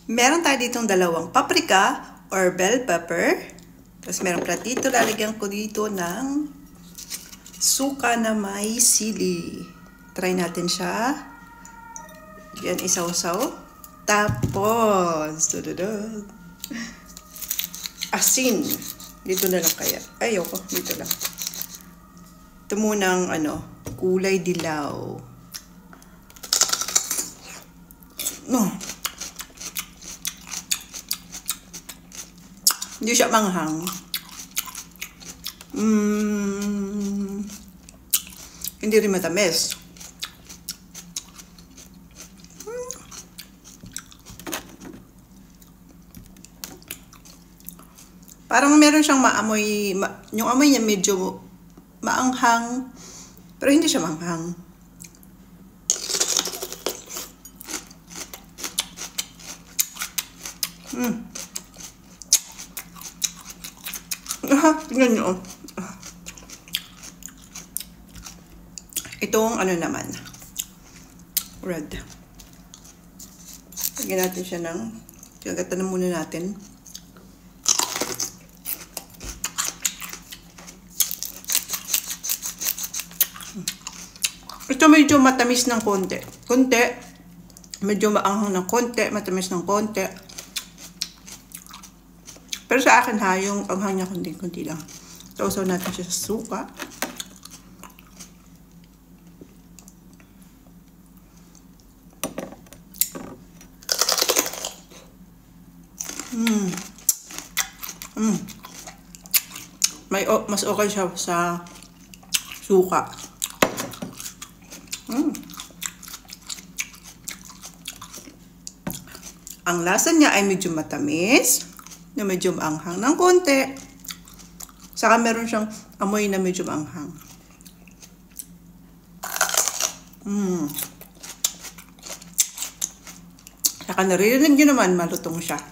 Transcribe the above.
Meron tayo ditong dalawang paprika or bell pepper. Tapos meron pala dito, lalagyan ko dito ng suka na may sili. Try natin siya. Yan, isaw-saw. Tapos, asin. Dito na lang kaya. Ayoko, dito lang. Ito munang, kulay dilaw. No. Hindi siya manghang. Hindi rin matamis. Parang meron siyang maamoy, yung amoy niya medyo maanghang, pero hindi siya maanghang. Tingnan nyo. Itong naman, red. Lagyan natin siya ng, gagatan na muna natin. Ito medyo matamis ng konti. Medyo maanghang ng konti, matamis ng konti. Pero sa akin yung anghang niya konti lang. Sausaw natin siya sa suka. Mas okay siya sa suka. Ang lasa niya ay medyo matamis, na medyo maanghang ng konti. Saka meron siyang amoy na medyo maanghang. Saka naririnig nyo naman, malutong siya.